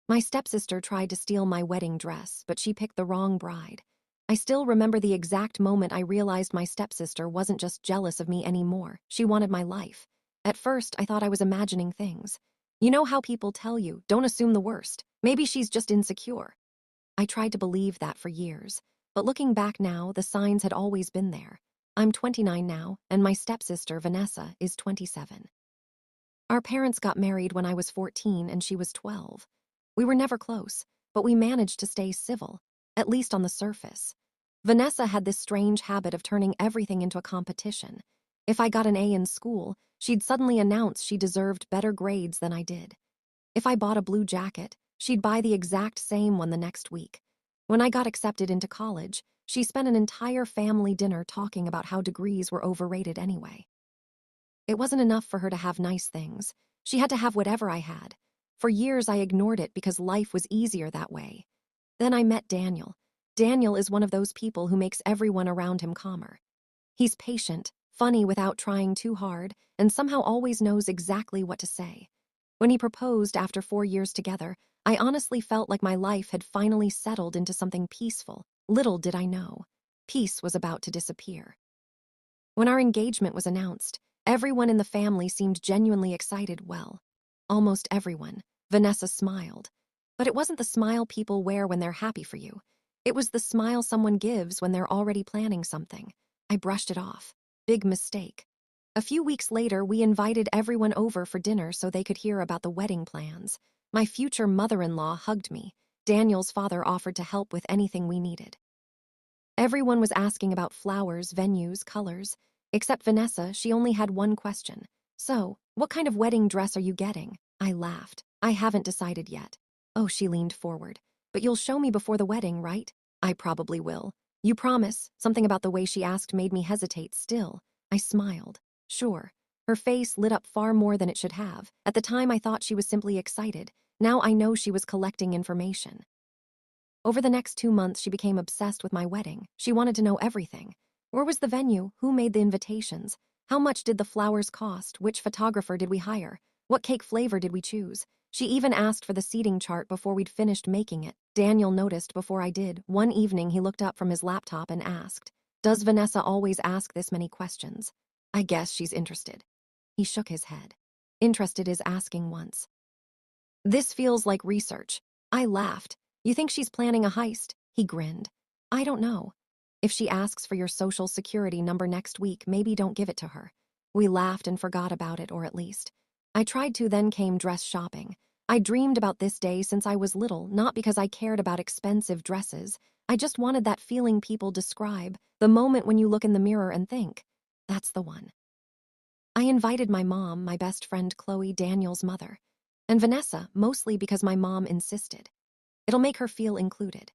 My stepsister tried to steal my wedding dress, but she picked the wrong bride. I still remember the exact moment I realized my stepsister wasn't just jealous of me anymore. She wanted my life. At first, I thought I was imagining things. You know how people tell you, don't assume the worst. Maybe she's just insecure. I tried to believe that for years. But looking back now, the signs had always been there. I'm 29 now, and my stepsister, Vanessa, is 27. Our parents got married when I was 14 and she was 12. We were never close, but we managed to stay civil, at least on the surface. Vanessa had this strange habit of turning everything into a competition. If I got an A in school, she'd suddenly announce she deserved better grades than I did. If I bought a blue jacket, she'd buy the exact same one the next week. When I got accepted into college, she spent an entire family dinner talking about how degrees were overrated anyway. It wasn't enough for her to have nice things. She had to have whatever I had. For years, I ignored it because life was easier that way. Then I met Daniel. Daniel is one of those people who makes everyone around him calmer. He's patient, funny without trying too hard, and somehow always knows exactly what to say. When he proposed after 4 years together, I honestly felt like my life had finally settled into something peaceful. Little did I know. Peace was about to disappear. When our engagement was announced, everyone in the family seemed genuinely excited. Well, almost everyone. Vanessa smiled. But it wasn't the smile people wear when they're happy for you. It was the smile someone gives when they're already planning something. I brushed it off. Big mistake. A few weeks later, we invited everyone over for dinner so they could hear about the wedding plans. My future mother-in-law hugged me. Daniel's father offered to help with anything we needed. Everyone was asking about flowers, venues, colors. Except Vanessa, she only had one question. So, what kind of wedding dress are you getting? I laughed. I haven't decided yet. Oh, she leaned forward. But you'll show me before the wedding, right? I probably will. You promise? Something about the way she asked made me hesitate still. I smiled. Sure. Her face lit up far more than it should have. At the time, I thought she was simply excited. Now I know she was collecting information. Over the next 2 months, she became obsessed with my wedding. She wanted to know everything. Where was the venue? Who made the invitations? How much did the flowers cost? Which photographer did we hire? What cake flavor did we choose? She even asked for the seating chart before we'd finished making it. Daniel noticed before I did. One evening, he looked up from his laptop and asked, "Does Vanessa always ask this many questions? I guess she's interested." He shook his head. Interested is asking once. This feels like research. I laughed. You think she's planning a heist? He grinned. I don't know. If she asks for your social security number next week, maybe don't give it to her. We laughed and forgot about it, or at least. I tried to, then came dress shopping. I dreamed about this day since I was little, not because I cared about expensive dresses. I just wanted that feeling people describe, the moment when you look in the mirror and think, that's the one. I invited my mom, my best friend Chloe, Daniel's mother, and Vanessa, mostly because my mom insisted. It'll make her feel included.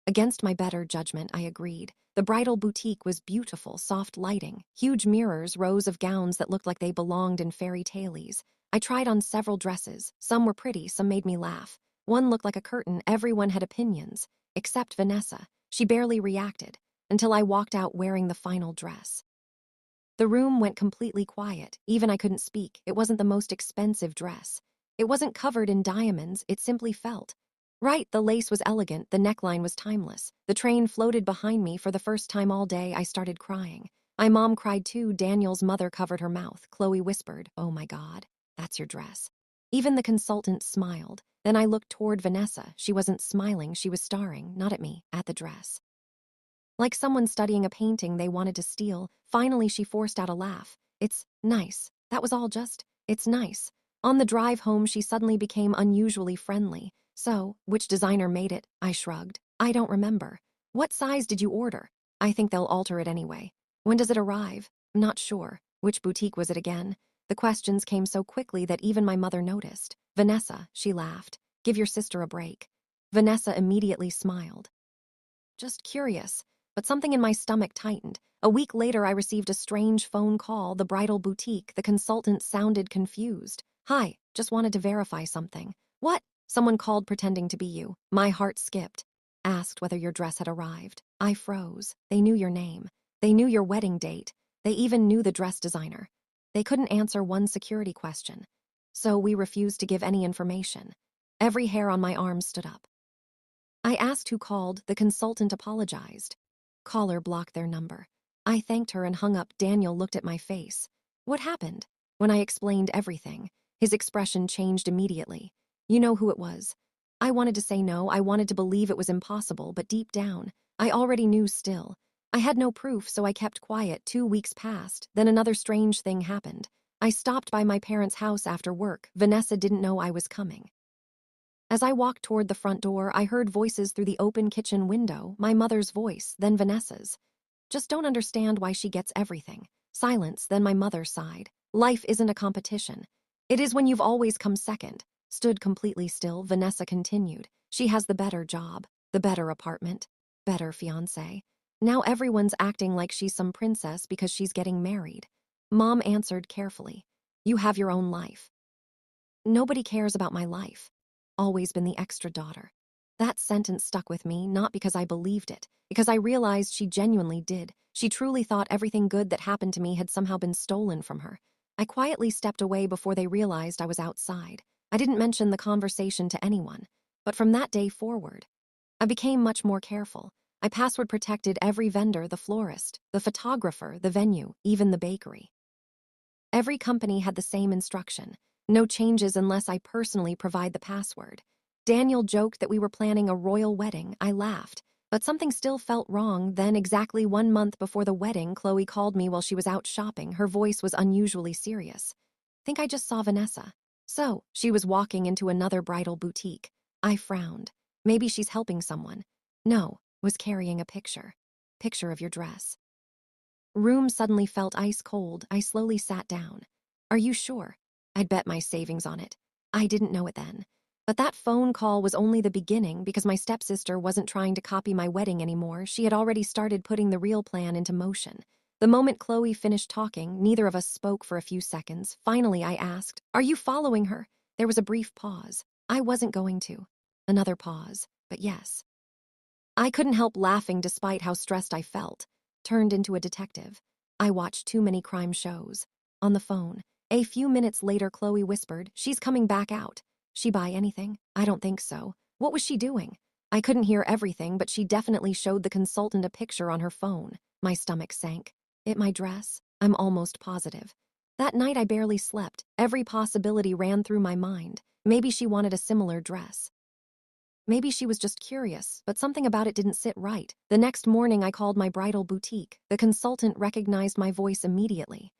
Against my better judgment, I agreed. The bridal boutique was beautiful, soft lighting, huge mirrors, rows of gowns that looked like they belonged in fairy tales. I tried on several dresses. Some were pretty, some made me laugh. One looked like a curtain. Everyone had opinions, except Vanessa. She barely reacted, until I walked out wearing the final dress. The room went completely quiet. Even I couldn't speak. It wasn't the most expensive dress. It wasn't covered in diamonds. It simply felt right. The lace was elegant. The neckline was timeless. The train floated behind me. For the first time all day, I started crying. My mom cried too. Daniel's mother covered her mouth. Chloe whispered, "Oh my God, that's your dress." Even the consultant smiled. Then I looked toward Vanessa. She wasn't smiling. She was staring, not at me, at the dress. Like someone studying a painting they wanted to steal. Finally, she forced out a laugh. "It's nice." That was all just, "It's nice." On the drive home, she suddenly became unusually friendly. "So, which designer made it?" I shrugged. "I don't remember." "What size did you order?" "I think they'll alter it anyway." "When does it arrive?" "Not sure." "Which boutique was it again?" The questions came so quickly that even my mother noticed. "Vanessa," she laughed. "Give your sister a break." Vanessa immediately smiled. "Just curious." But something in my stomach tightened. A week later, I received a strange phone call. The bridal boutique. The consultant sounded confused. "Hi, just wanted to verify something." "What?" "Someone called pretending to be you." My heart skipped. "Asked whether your dress had arrived." I froze. They knew your name. They knew your wedding date. They even knew the dress designer. They couldn't answer one security question. So we refused to give any information. Every hair on my arm stood up. I asked who called. The consultant apologized. Caller blocked their number. I thanked her and hung up. Daniel looked at my face. What happened? When I explained everything, his expression changed immediately. You know who it was. I wanted to say no. I wanted to believe it was impossible, but deep down, I already knew still. I had no proof, so I kept quiet. 2 weeks passed. Then another strange thing happened. I stopped by my parents' house after work. Vanessa didn't know I was coming. As I walked toward the front door, I heard voices through the open kitchen window, my mother's voice, then Vanessa's. Just don't understand why she gets everything. Silence, then my mother sighed. Life isn't a competition. It is when you've always come second. Stood completely still, Vanessa continued. She has the better job, the better apartment, better fiancé. Now everyone's acting like she's some princess because she's getting married. Mom answered carefully. You have your own life. Nobody cares about my life. Always been the extra daughter. That sentence stuck with me, not because I believed it, because I realized she genuinely did. She truly thought everything good that happened to me had somehow been stolen from her. I quietly stepped away before they realized I was outside. I didn't mention the conversation to anyone, but from that day forward, I became much more careful. I password protected every vendor, the florist, the photographer, the venue, even the bakery. Every company had the same instruction. No changes unless I personally provide the password. Daniel joked that we were planning a royal wedding. I laughed, but something still felt wrong. Then, exactly 1 month before the wedding, Chloe called me while she was out shopping. Her voice was unusually serious. Think I just saw Vanessa. So, she was walking into another bridal boutique. I frowned. Maybe she's helping someone. No, was carrying a picture. Picture of your dress. Room suddenly felt ice cold. I slowly sat down. Are you sure? I'd bet my savings on it. I didn't know it then. But that phone call was only the beginning because my stepsister wasn't trying to copy my wedding anymore. She had already started putting the real plan into motion. The moment Chloe finished talking, neither of us spoke for a few seconds. Finally, I asked, Are you following her? There was a brief pause. I wasn't going to. Another pause, but yes. I couldn't help laughing despite how stressed I felt. Turned into a detective. I watched too many crime shows. On the phone. A few minutes later, Chloe whispered, She's coming back out. She buy anything? I don't think so. What was she doing? I couldn't hear everything, but she definitely showed the consultant a picture on her phone. My stomach sank. It my dress? I'm almost positive. That night I barely slept. Every possibility ran through my mind. Maybe she wanted a similar dress. Maybe she was just curious, but something about it didn't sit right. The next morning, I called my bridal boutique. The consultant recognized my voice immediately.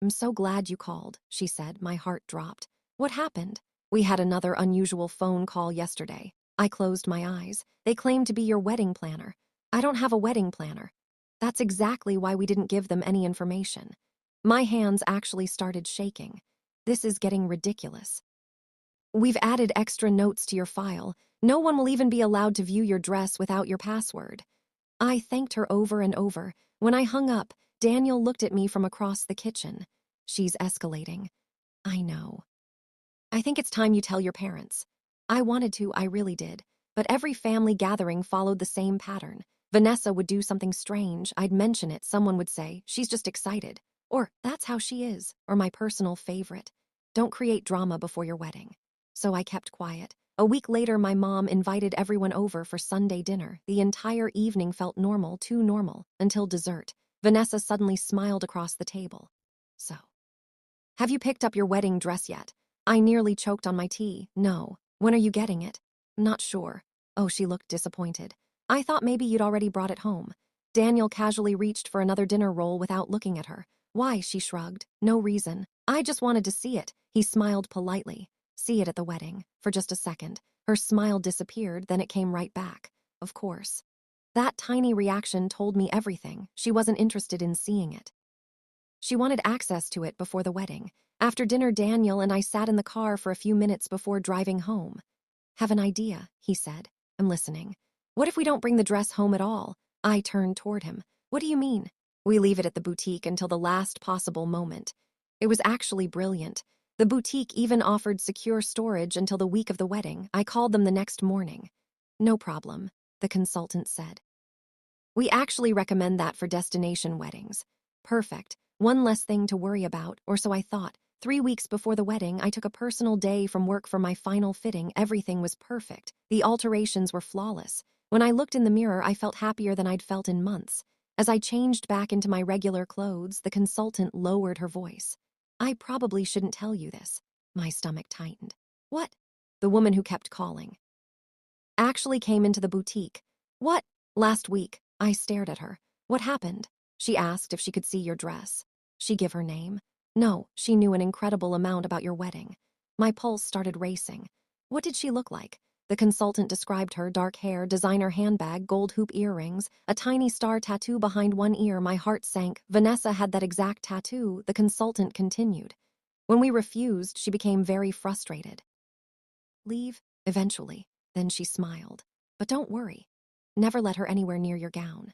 I'm so glad you called, she said. My heart dropped. What happened? We had another unusual phone call yesterday. I closed my eyes. They claimed to be your wedding planner. I don't have a wedding planner. That's exactly why we didn't give them any information. My hands actually started shaking. This is getting ridiculous. We've added extra notes to your file. No one will even be allowed to view your dress without your password. I thanked her over and over. When I hung up, Daniel looked at me from across the kitchen. She's escalating. I know. I think it's time you tell your parents. I wanted to, I really did. But every family gathering followed the same pattern. Vanessa would do something strange. I'd mention it. Someone would say, she's just excited. Or, that's how she is. Or my personal favorite. Don't create drama before your wedding. So I kept quiet. A week later, my mom invited everyone over for Sunday dinner. The entire evening felt normal, too normal, until dessert. Vanessa suddenly smiled across the table. So, have you picked up your wedding dress yet? I nearly choked on my tea. No. When are you getting it? Not sure. Oh, she looked disappointed. I thought maybe you'd already brought it home. Daniel casually reached for another dinner roll without looking at her. Why? She shrugged. No reason. I just wanted to see it. He smiled politely. See it at the wedding. For just a second. Her smile disappeared, then it came right back. Of course. That tiny reaction told me everything. She wasn't interested in seeing it. She wanted access to it before the wedding. After dinner, Daniel and I sat in the car for a few minutes before driving home. Have an idea, he said. I'm listening. What if we don't bring the dress home at all? I turned toward him. What do you mean? We leave it at the boutique until the last possible moment. It was actually brilliant. The boutique even offered secure storage until the week of the wedding. I called them the next morning. No problem, the consultant said. We actually recommend that for destination weddings. Perfect. One less thing to worry about, or so I thought. 3 weeks before the wedding, I took a personal day from work for my final fitting. Everything was perfect. The alterations were flawless. When I looked in the mirror, I felt happier than I'd felt in months. As I changed back into my regular clothes, the consultant lowered her voice. I probably shouldn't tell you this. My stomach tightened. What? The woman who kept calling actually came into the boutique. What? Last week. I stared at her. What happened? She asked if she could see your dress. She give her name? No, she knew an incredible amount about your wedding. My pulse started racing. What did she look like? The consultant described her: dark hair, designer handbag, gold hoop earrings, a tiny star tattoo behind one ear. My heart sank. Vanessa had that exact tattoo, the consultant continued. When we refused, she became very frustrated. Leave, eventually. Then she smiled. But don't worry. Never let her anywhere near your gown.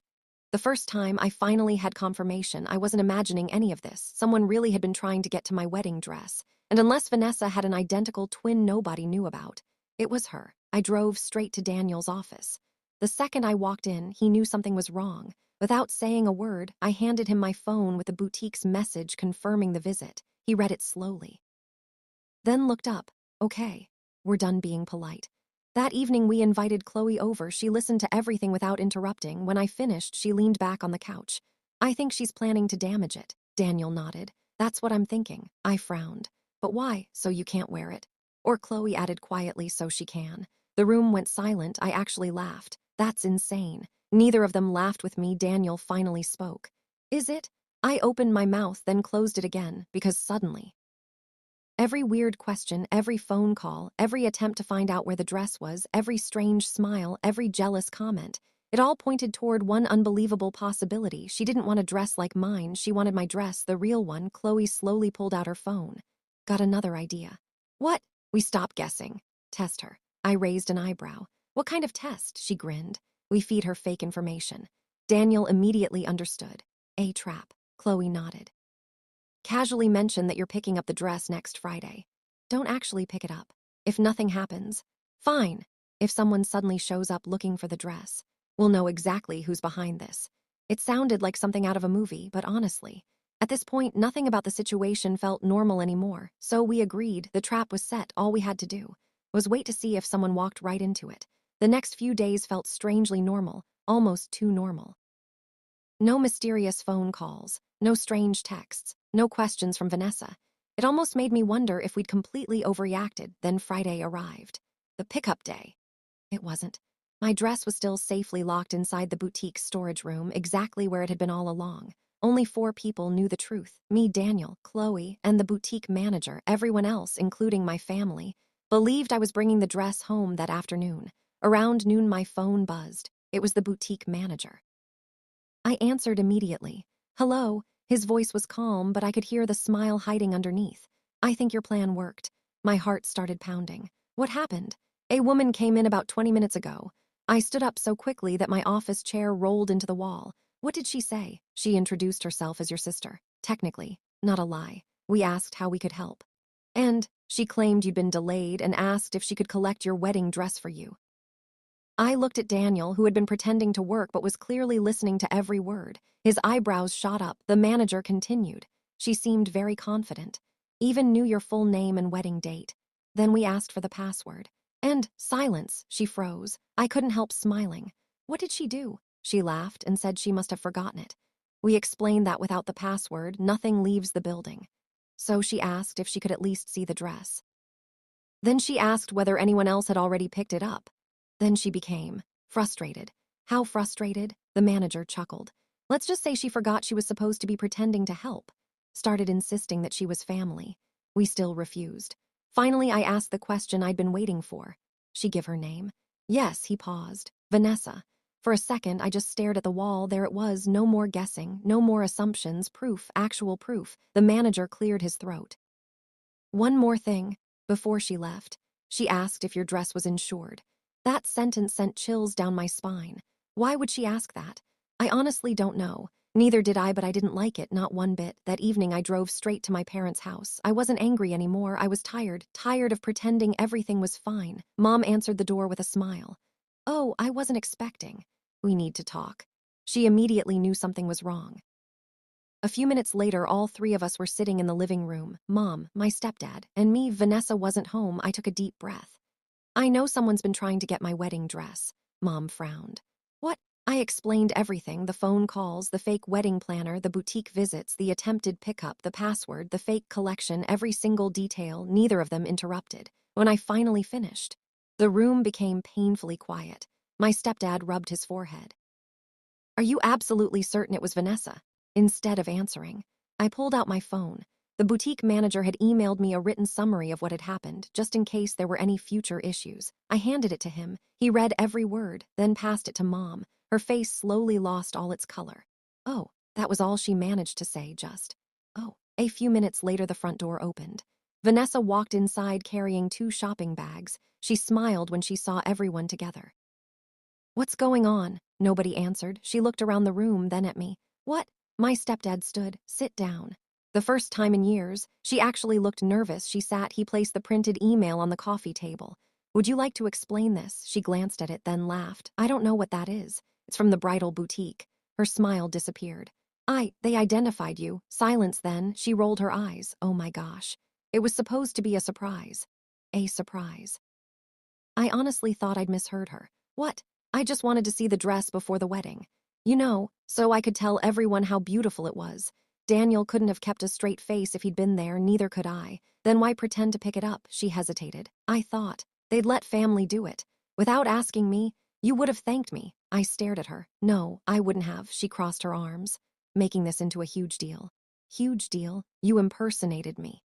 The first time I finally had confirmation, I wasn't imagining any of this. Someone really had been trying to get to my wedding dress. And unless Vanessa had an identical twin nobody knew about, it was her. I drove straight to Daniel's office. The second I walked in, he knew something was wrong. Without saying a word, I handed him my phone with the boutique's message confirming the visit. He read it slowly. Then looked up. Okay, we're done being polite. That evening we invited Chloe over. She listened to everything without interrupting. When I finished, she leaned back on the couch. I think she's planning to damage it. Daniel nodded. That's what I'm thinking. I frowned. But why? So you can't wear it? Or Chloe added quietly, so she can. The room went silent. I actually laughed. That's insane. Neither of them laughed with me. Daniel finally spoke. Is it? I opened my mouth, then closed it again, because suddenly, every weird question, every phone call, every attempt to find out where the dress was, every strange smile, every jealous comment, it all pointed toward one unbelievable possibility. She didn't want a dress like mine. She wanted my dress, the real one. Chloe slowly pulled out her phone. Got another idea. What? We stopped guessing. Test her. I raised an eyebrow. What kind of test? She grinned. We feed her fake information. Daniel immediately understood. A trap. Chloe nodded. Casually mention that you're picking up the dress next Friday. Don't actually pick it up. If nothing happens, fine. If someone suddenly shows up looking for the dress, we'll know exactly who's behind this. It sounded like something out of a movie, but honestly, at this point, nothing about the situation felt normal anymore. So we agreed the trap was set. All we had to do was wait to see if someone walked right into it. The next few days felt strangely normal, almost too normal. No mysterious phone calls, no strange texts, no questions from Vanessa. It almost made me wonder if we'd completely overreacted. Then Friday arrived. The pickup day. It wasn't. My dress was still safely locked inside the boutique's storage room, exactly where it had been all along. Only 4 people knew the truth. Me, Daniel, Chloe, and the boutique manager. Everyone else, including my family, believed I was bringing the dress home that afternoon. Around noon, my phone buzzed. It was the boutique manager. I answered immediately. Hello. His voice was calm, but I could hear the smile hiding underneath. I think your plan worked. My heart started pounding. What happened? A woman came in about 20 minutes ago. I stood up so quickly that my office chair rolled into the wall. What did she say? She introduced herself as your sister. Technically, not a lie. We asked how we could help. And she claimed you'd been delayed and asked if she could collect your wedding dress for you. I looked at Daniel, who had been pretending to work but was clearly listening to every word. His eyebrows shot up. The manager continued. She seemed very confident. Even knew your full name and wedding date. Then we asked for the password. And silence. She froze. I couldn't help smiling. What did she do? She laughed and said she must have forgotten it. We explained that without the password, nothing leaves the building. So she asked if she could at least see the dress. Then she asked whether anyone else had already picked it up. Then she became frustrated. How frustrated? The manager chuckled. Let's just say she forgot she was supposed to be pretending to help. Started insisting that she was family. We still refused. Finally, I asked the question I'd been waiting for. She give her name? Yes, he paused. Vanessa. For a second, I just stared at the wall. There it was. No more guessing, no more assumptions. Proof, actual proof. The manager cleared his throat. One more thing. Before she left, she asked if your dress was insured. That sentence sent chills down my spine. Why would she ask that? I honestly don't know. Neither did I, but I didn't like it, not one bit. That evening I drove straight to my parents' house. I wasn't angry anymore. I was tired of pretending everything was fine. Mom answered the door with a smile. Oh, I wasn't expecting. We need to talk. She immediately knew something was wrong. A few minutes later, all three of us were sitting in the living room. Mom, my stepdad, and me. Vanessa wasn't home. I took a deep breath. I know someone's been trying to get my wedding dress. Mom frowned. What? I explained everything, the phone calls, the fake wedding planner, the boutique visits, the attempted pickup, the password, the fake collection, every single detail. Neither of them interrupted. When I finally finished, the room became painfully quiet. My stepdad rubbed his forehead. Are you absolutely certain it was Vanessa? Instead of answering, I pulled out my phone. The boutique manager had emailed me a written summary of what had happened, just in case there were any future issues. I handed it to him. He read every word, then passed it to Mom. Her face slowly lost all its color. Oh, that was all she managed to say, just. Oh. A few minutes later, the front door opened. Vanessa walked inside carrying 2 shopping bags. She smiled when she saw everyone together. What's going on? Nobody answered. She looked around the room, then at me. What? My stepdad stood. Sit down. The first time in years, she actually looked nervous. She sat. He placed the printed email on the coffee table. Would you like to explain this? She glanced at it, then laughed. I don't know what that is. It's from the bridal boutique. Her smile disappeared. They identified you. Silence then. She rolled her eyes. Oh my gosh. It was supposed to be a surprise. A surprise. I honestly thought I'd misheard her. What? I just wanted to see the dress before the wedding. So I could tell everyone how beautiful it was. Daniel couldn't have kept a straight face if he'd been there, neither could I. Then why pretend to pick it up? She hesitated. I thought they'd let family do it. Without asking me, you would have thanked me. I stared at her. No, I wouldn't have. She crossed her arms, making this into a huge deal. Huge deal? You impersonated me.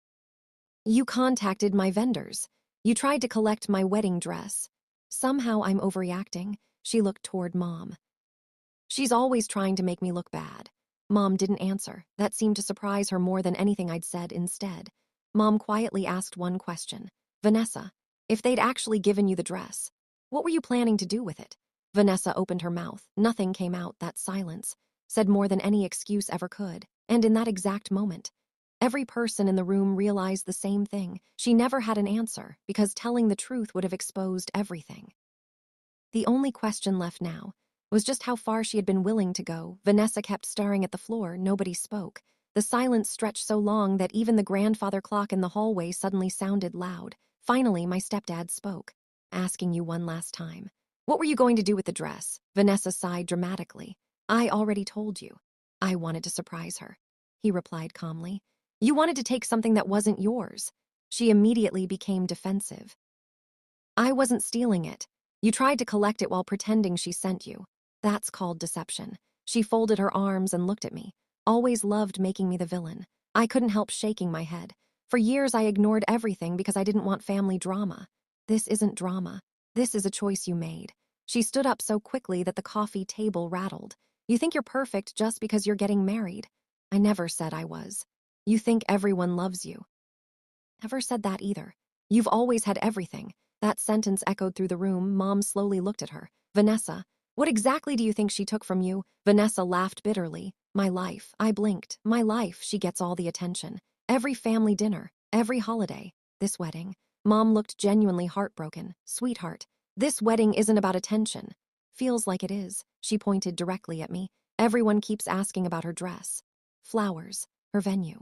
You contacted my vendors. You tried to collect my wedding dress. Somehow I'm overreacting. She looked toward Mom. She's always trying to make me look bad. Mom didn't answer. That seemed to surprise her more than anything I'd said. Instead, Mom quietly asked one question. Vanessa, if they'd actually given you the dress, what were you planning to do with it? Vanessa opened her mouth. Nothing came out. That silence said more than any excuse ever could. And in that exact moment, every person in the room realized the same thing. She never had an answer, because telling the truth would have exposed everything. The only question left now was just how far she had been willing to go. Vanessa kept staring at the floor. Nobody spoke. The silence stretched so long that even the grandfather clock in the hallway suddenly sounded loud. Finally, my stepdad spoke. Asking you one last time. What were you going to do with the dress? Vanessa sighed dramatically. I already told you. I wanted to surprise her. He replied calmly. You wanted to take something that wasn't yours. She immediately became defensive. I wasn't stealing it. You tried to collect it while pretending she sent you. That's called deception. She folded her arms and looked at me. Always loved making me the villain. I couldn't help shaking my head. For years I ignored everything because I didn't want family drama. This isn't drama. This is a choice you made. She stood up so quickly that the coffee table rattled. You think you're perfect just because you're getting married. I never said I was. You think everyone loves you. Never said that either. You've always had everything. That sentence echoed through the room. Mom slowly looked at her. Vanessa, what exactly do you think she took from you? Vanessa laughed bitterly. My life. I blinked. My life. She gets all the attention. Every family dinner. Every holiday. This wedding. Mom looked genuinely heartbroken. Sweetheart, this wedding isn't about attention. Feels like it is. She pointed directly at me. Everyone keeps asking about her dress. Flowers. Her venue.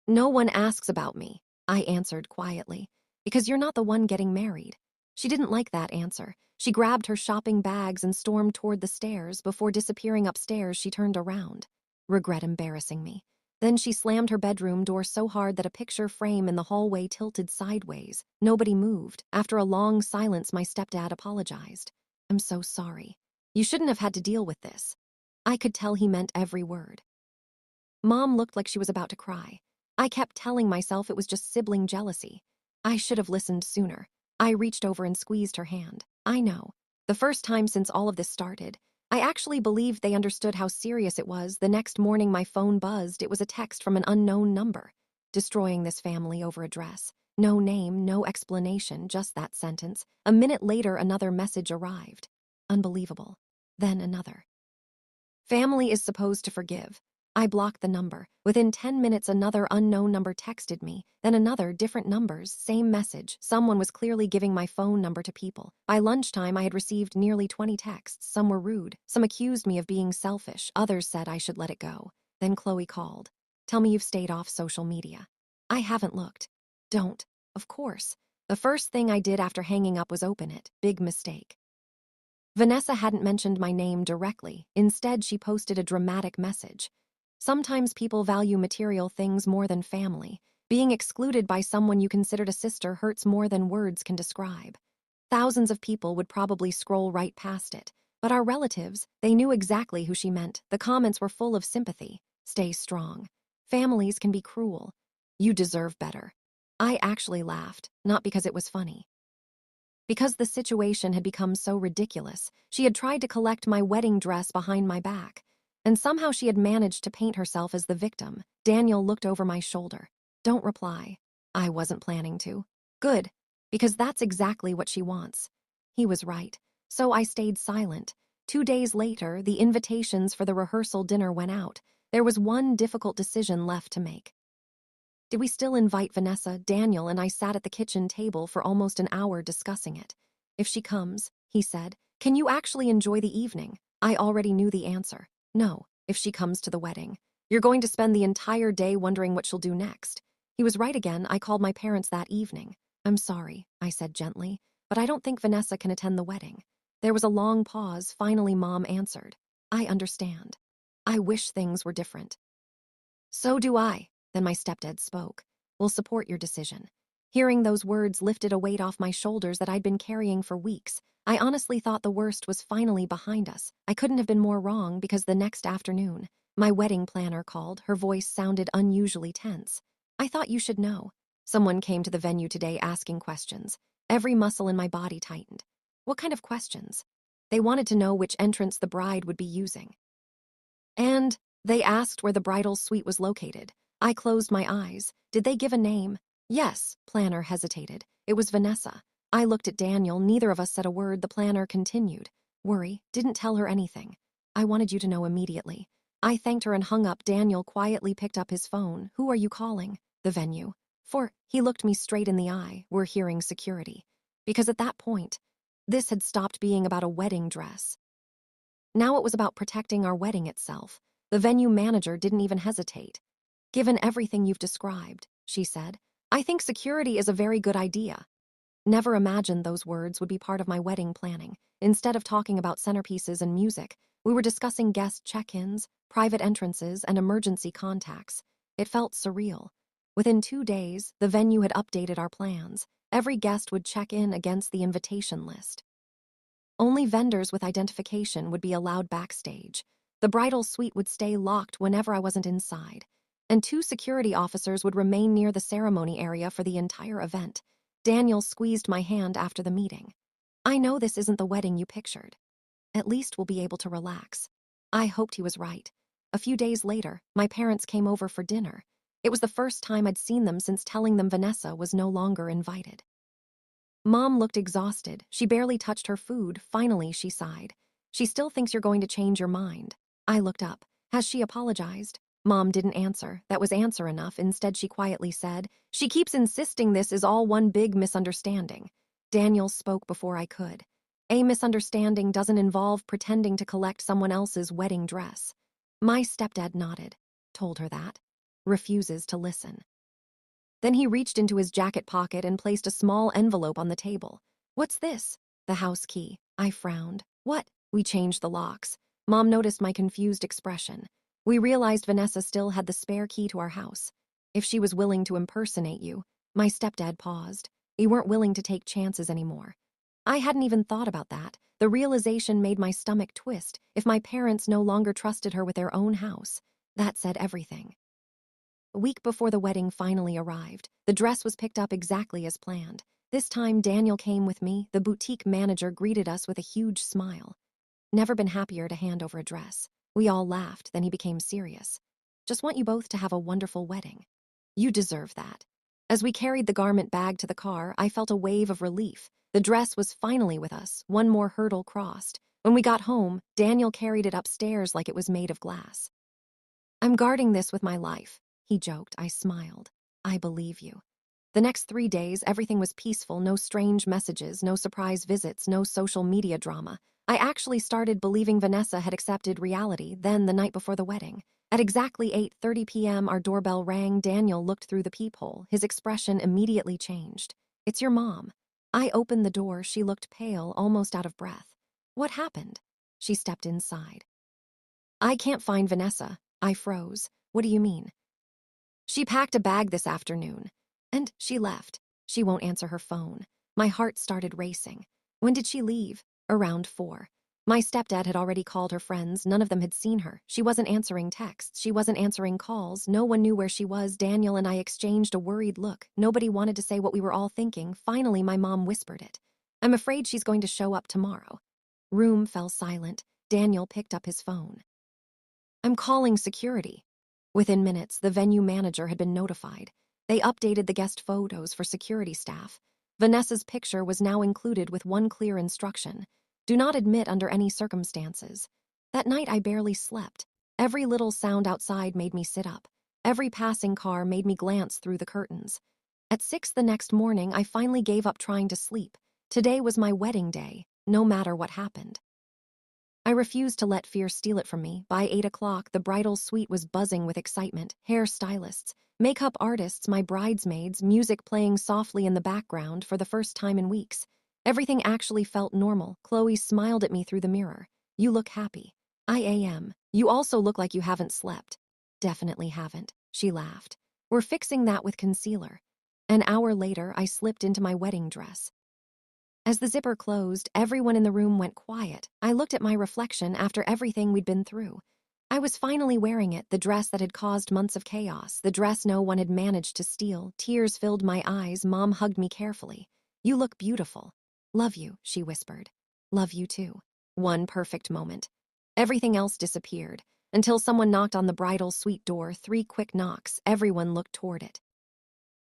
No one asks about me, I answered quietly. Because you're not the one getting married. She didn't like that answer. She grabbed her shopping bags and stormed toward the stairs. Before disappearing upstairs, she turned around. Regret embarrassing me. Then she slammed her bedroom door so hard that a picture frame in the hallway tilted sideways. Nobody moved. After a long silence, my stepdad apologized. I'm so sorry. You shouldn't have had to deal with this. I could tell he meant every word. Mom looked like she was about to cry. I kept telling myself it was just sibling jealousy. I should have listened sooner. I reached over and squeezed her hand. I know. The first time since all of this started, I actually believed they understood how serious it was. The next morning my phone buzzed. It was a text from an unknown number. Destroying this family over a dress. No name, no explanation, just that sentence. A minute later, another message arrived. Unbelievable. Then another. Family is supposed to forgive. I blocked the number. Within 10 minutes, another unknown number texted me. Then another, different numbers, same message. Someone was clearly giving my phone number to people. By lunchtime, I had received nearly 20 texts. Some were rude. Some accused me of being selfish. Others said I should let it go. Then Chloe called. Tell me you've stayed off social media. I haven't looked. Don't. Of course. The first thing I did after hanging up was open it. Big mistake. Vanessa hadn't mentioned my name directly. Instead, she posted a dramatic message. Sometimes people value material things more than family. Being excluded by someone you considered a sister hurts more than words can describe. Thousands of people would probably scroll right past it. But our relatives, they knew exactly who she meant. The comments were full of sympathy. Stay strong. Families can be cruel. You deserve better. I actually laughed, not because it was funny. Because the situation had become so ridiculous, she had tried to collect my wedding dress behind my back. And somehow she had managed to paint herself as the victim. Daniel looked over my shoulder. Don't reply. I wasn't planning to. Good, because that's exactly what she wants. He was right. So I stayed silent. 2 days later, the invitations for the rehearsal dinner went out. There was one difficult decision left to make. Did we still invite Vanessa? Daniel and I sat at the kitchen table for almost an hour discussing it. If she comes, he said, can you actually enjoy the evening? I already knew the answer. No, if she comes to the wedding. You're going to spend the entire day wondering what she'll do next. He was right again. I called my parents that evening. I'm sorry, I said gently, but I don't think Vanessa can attend the wedding. There was a long pause. Finally, Mom answered. I understand. I wish things were different. So do I. Then my stepdad spoke. We'll support your decision. Hearing those words lifted a weight off my shoulders that I'd been carrying for weeks. I honestly thought the worst was finally behind us. I couldn't have been more wrong because the next afternoon, my wedding planner called. Her voice sounded unusually tense. I thought you should know. Someone came to the venue today asking questions. Every muscle in my body tightened. What kind of questions? They wanted to know which entrance the bride would be using. And they asked where the bridal suite was located. I closed my eyes. Did they give a name? Yes, planner hesitated. It was Vanessa. I looked at Daniel. Neither of us said a word. The planner continued. Worry, didn't tell her anything. I wanted you to know immediately. I thanked her and hung up. Daniel quietly picked up his phone. Who are you calling? The venue. He looked me straight in the eye. We're hearing security. Because at that point, this had stopped being about a wedding dress. Now it was about protecting our wedding itself. The venue manager didn't even hesitate. Given everything you've described, she said, I think security is a very good idea. Never imagined those words would be part of my wedding planning. Instead of talking about centerpieces and music, we were discussing guest check-ins, private entrances, and emergency contacts. It felt surreal. Within 2 days, the venue had updated our plans. Every guest would check in against the invitation list. Only vendors with identification would be allowed backstage. The bridal suite would stay locked whenever I wasn't inside. And 2 security officers would remain near the ceremony area for the entire event. Daniel squeezed my hand after the meeting. I know this isn't the wedding you pictured. At least we'll be able to relax. I hoped he was right. A few days later, my parents came over for dinner. It was the first time I'd seen them since telling them Vanessa was no longer invited. Mom looked exhausted. She barely touched her food. Finally, she sighed. She still thinks you're going to change your mind. I looked up. Has she apologized? Mom didn't answer. That was answer enough. Instead, she quietly said, she keeps insisting this is all one big misunderstanding. Daniel spoke before I could. A misunderstanding doesn't involve pretending to collect someone else's wedding dress. My stepdad nodded. Told her that. Refuses to listen. Then he reached into his jacket pocket and placed a small envelope on the table. What's this? The house key. I frowned. What? We changed the locks. Mom noticed my confused expression. We realized Vanessa still had the spare key to our house. If she was willing to impersonate you, my stepdad paused. We weren't willing to take chances anymore. I hadn't even thought about that. The realization made my stomach twist. If my parents no longer trusted her with their own house, that said everything. A week before the wedding finally arrived, the dress was picked up exactly as planned. This time, Daniel came with me. The boutique manager greeted us with a huge smile. Never been happier to hand over a dress. We all laughed, then he became serious. Just want you both to have a wonderful wedding. You deserve that. As we carried the garment bag to the car, I felt a wave of relief. The dress was finally with us, one more hurdle crossed. When we got home, Daniel carried it upstairs like it was made of glass. I'm guarding this with my life, he joked. I smiled. I believe you. The next 3 days, everything was peaceful. No strange messages, no surprise visits, no social media drama. I actually started believing Vanessa had accepted reality. Then, the night before the wedding, At exactly 8:30 p.m., our doorbell rang. Daniel looked through the peephole. His expression immediately changed. "It's your mom." I opened the door. She looked pale, almost out of breath. "What happened?" She stepped inside. "I can't find Vanessa." I froze. "What do you mean?" "She packed a bag this afternoon. And she left. She won't answer her phone." My heart started racing. "When did she leave?" "Around 4. My stepdad had already called her friends. None of them had seen her. She wasn't answering texts. She wasn't answering calls. No one knew where she was." Daniel and I exchanged a worried look. Nobody wanted to say what we were all thinking. Finally, my mom whispered it. "I'm afraid she's going to show up tomorrow." Room fell silent. Daniel picked up his phone. "I'm calling security." Within minutes, the venue manager had been notified. They updated the guest photos for security staff. Vanessa's picture was now included with one clear instruction: do not admit under any circumstances. That night, I barely slept. Every little sound outside made me sit up. Every passing car made me glance through the curtains. At 6 the next morning, I finally gave up trying to sleep. Today was my wedding day, no matter what happened. I refused to let fear steal it from me. By 8 o'clock, the bridal suite was buzzing with excitement. Hair stylists, makeup artists, my bridesmaids, music playing softly in the background for the first time in weeks. Everything actually felt normal. Chloe smiled at me through the mirror. "You look happy." "I am. You also look like you haven't slept." "Definitely haven't," she laughed. "We're fixing that with concealer." An hour later, I slipped into my wedding dress. As the zipper closed, everyone in the room went quiet. I looked at my reflection after everything we'd been through. I was finally wearing it, the dress that had caused months of chaos, the dress no one had managed to steal. Tears filled my eyes. Mom hugged me carefully. "You look beautiful." "Love you," she whispered. "Love you too." One perfect moment. Everything else disappeared, until someone knocked on the bridal suite door. 3 quick knocks. Everyone looked toward it.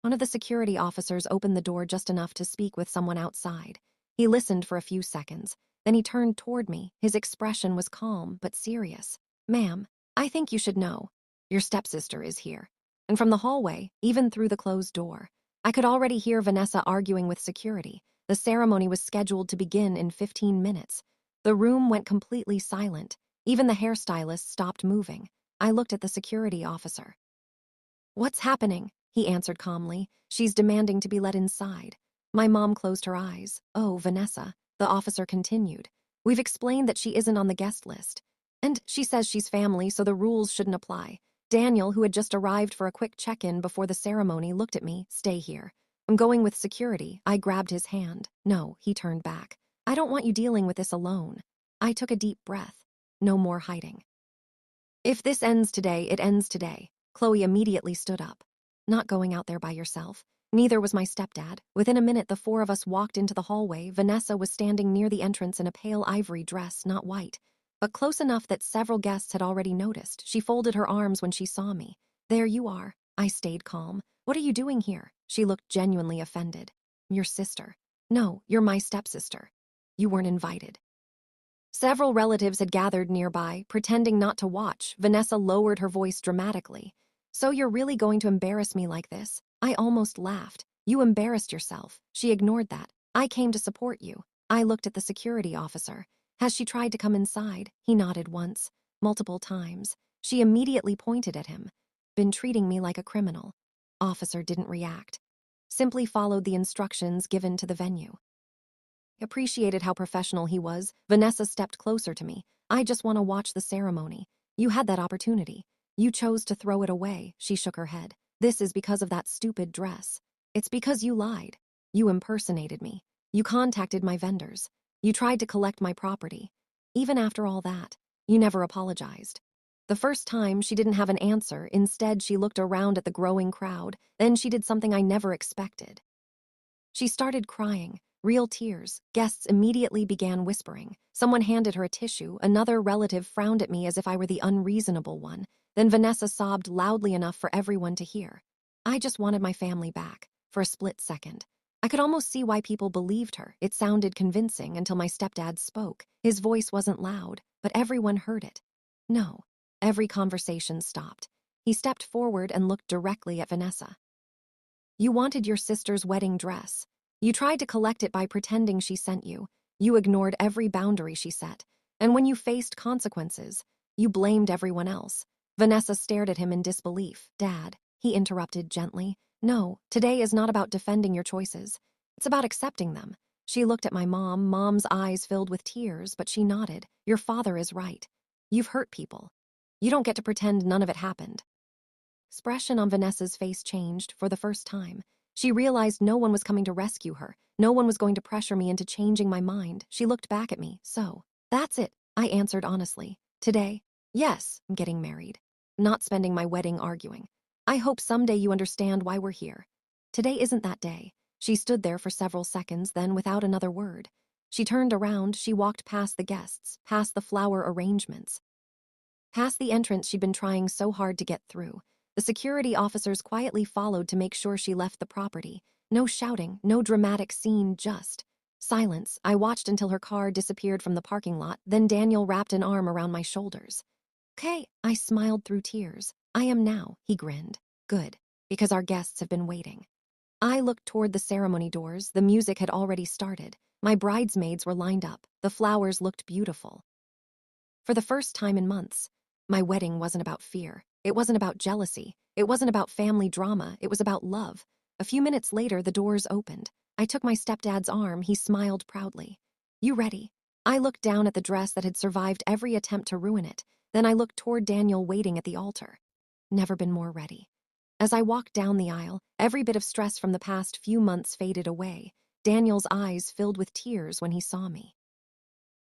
One of the security officers opened the door just enough to speak with someone outside. He listened for a few seconds. Then he turned toward me. His expression was calm but serious. "Ma'am, I think you should know. Your stepsister is here." And from the hallway, even through the closed door, I could already hear Vanessa arguing with security. The ceremony was scheduled to begin in 15 minutes. The room went completely silent. Even the hairstylist stopped moving. I looked at the security officer. "What's happening?" He answered calmly. "She's demanding to be let inside." My mom closed her eyes. "Oh, Vanessa," the officer continued. "We've explained that she isn't on the guest list. And she says she's family, so the rules shouldn't apply." Daniel, who had just arrived for a quick check-in before the ceremony, looked at me. "Stay here. I'm going with security." I grabbed his hand. "No," he turned back. "I don't want you dealing with this alone." I took a deep breath. No more hiding. "If this ends today, it ends today." Chloe immediately stood up. "Not going out there by yourself." Neither was my stepdad. Within a minute, the 4 of us walked into the hallway. Vanessa was standing near the entrance in a pale ivory dress, not white, but close enough that several guests had already noticed. She folded her arms when she saw me. "There you are." I stayed calm. "What are you doing here?" She looked genuinely offended. "Your sister." "No, you're my stepsister." "You weren't invited." Several relatives had gathered nearby, pretending not to watch. Vanessa lowered her voice dramatically. "So you're really going to embarrass me like this?" I almost laughed. "You embarrassed yourself." She ignored that. "I came to support you." I looked at the security officer. "Has she tried to come inside?" He nodded once, multiple times. She immediately pointed at him. "Been treating me like a criminal." Officer didn't react. Simply followed the instructions given to the venue. Appreciated how professional he was. Vanessa stepped closer to me. "I just want to watch the ceremony. You had that opportunity. You chose to throw it away." She shook her head. "This is because of that stupid dress. It's because you lied. You impersonated me. You contacted my vendors. You tried to collect my property. Even after all that, you never apologized." The first time, she didn't have an answer. Instead, she looked around at the growing crowd. Then she did something I never expected. She started crying. Real tears. Guests immediately began whispering. Someone handed her a tissue. Another relative frowned at me as if I were the unreasonable one. Then Vanessa sobbed loudly enough for everyone to hear. I just wanted my family back. For a split second, I could almost see why people believed her. It sounded convincing until my stepdad spoke. His voice wasn't loud, but everyone heard it. "No." Every conversation stopped. He stepped forward and looked directly at Vanessa. "You wanted your sister's wedding dress. You tried to collect it by pretending she sent you. You ignored every boundary she set. And when you faced consequences, you blamed everyone else." Vanessa stared at him in disbelief. Dad, he interrupted gently. No, today is not about defending your choices. It's about accepting them. She looked at my mom. Mom's eyes filled with tears, but she nodded. Your father is right. You've hurt people. You don't get to pretend none of it happened. Expression on Vanessa's face changed for the first time. She realized no one was coming to rescue her. No one was going to pressure me into changing my mind. She looked back at me. So, that's it, I answered honestly. Today, yes, I'm getting married. Not spending my wedding arguing. I hope someday you understand why we're here. Today isn't that day. She stood there for several seconds, then without another word. She turned around, she walked past the guests, past the flower arrangements, past the entrance she'd been trying so hard to get through. The security officers quietly followed to make sure she left the property. No shouting, no dramatic scene, just silence. I watched until her car disappeared from the parking lot, then Daniel wrapped an arm around my shoulders. Okay, I smiled through tears. I am now, he grinned. Good, because our guests have been waiting. I looked toward the ceremony doors. The music had already started. My bridesmaids were lined up. The flowers looked beautiful. For the first time in months, my wedding wasn't about fear. It wasn't about jealousy. It wasn't about family drama. It was about love. A few minutes later, the doors opened. I took my stepdad's arm. He smiled proudly. You ready? I looked down at the dress that had survived every attempt to ruin it. Then I looked toward Daniel waiting at the altar. Never been more ready. As I walked down the aisle, every bit of stress from the past few months faded away. Daniel's eyes filled with tears when he saw me.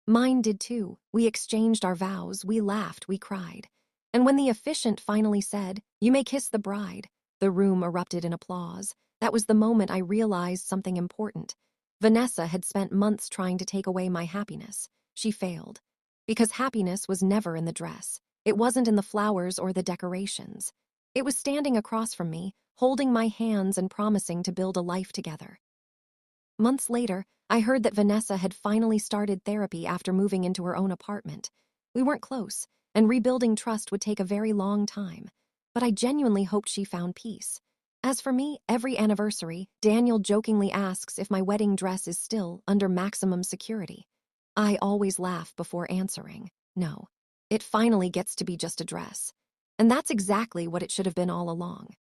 Mine did too. We exchanged our vows, we laughed, we cried. And when the officiant finally said, "You may kiss the bride," the room erupted in applause. That was the moment I realized something important. Vanessa had spent months trying to take away my happiness. She failed. Because happiness was never in the dress. It wasn't in the flowers or the decorations. It was standing across from me, holding my hands and promising to build a life together. Months later, I heard that Vanessa had finally started therapy after moving into her own apartment. We weren't close, and rebuilding trust would take a very long time. But I genuinely hoped she found peace. As for me, every anniversary, Daniel jokingly asks if my wedding dress is still under maximum security. I always laugh before answering. No, it finally gets to be just a dress. And that's exactly what it should have been all along.